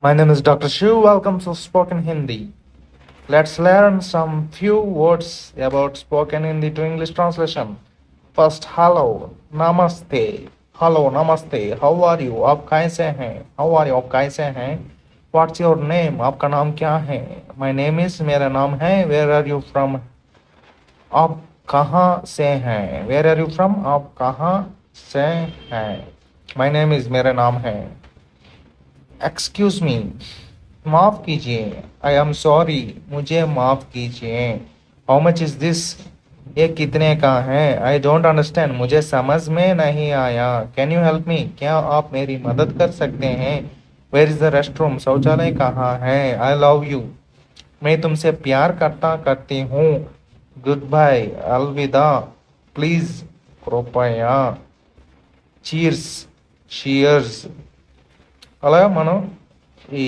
My name is Dr. Shiv. Welcome to Spoken Hindi. Let's learn some few words about spoken Hindi to English translation. First, hello, namaste. Hello, namaste. How are you? आप कैसे हैं? How are you? आप कैसे हैं? What's your name? आपका नाम क्या है? My name is मेरा नाम है. Where are you from? आप कहाँ से हैं? Where are you from? आप कहाँ से हैं? My name is मेरा नाम है. एक्सक्यूज मी, माफ़ कीजिए. आई एम सॉरी, मुझे माफ़ कीजिए. How much is this? ये कितने का है? आई डोंट अंडरस्टैंड, मुझे समझ में नहीं आया. Can you help me? क्या आप मेरी मदद कर सकते हैं? Where is the rest room? शौचालय कहाँ है? आई लव यू, मैं तुमसे प्यार करती हूँ. गुड बाय, अलविदा. प्लीज़, कृपया. చీర్స్, షియర్స్. అలాగా మనం ఈ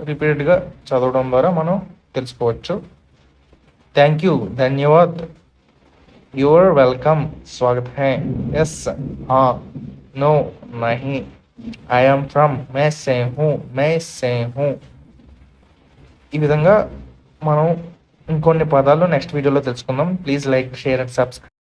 రిపీటెడ్గా చదవడం ద్వారా మనం తెలుసుకోవచ్చు. థ్యాంక్ యూ, ధన్యవాద్. యువర్ వెల్కమ్, స్వాగత్ హై. ఎస్, हाँ, नो, नहीं. ఐ యామ్ ఫ్రమ్, मैं से हूँ. ఈ విధంగా మనం ఇంకొన్ని పదాలు నెక్స్ట్ వీడియోలో తెలుసుకుందాం. Please like, share and subscribe.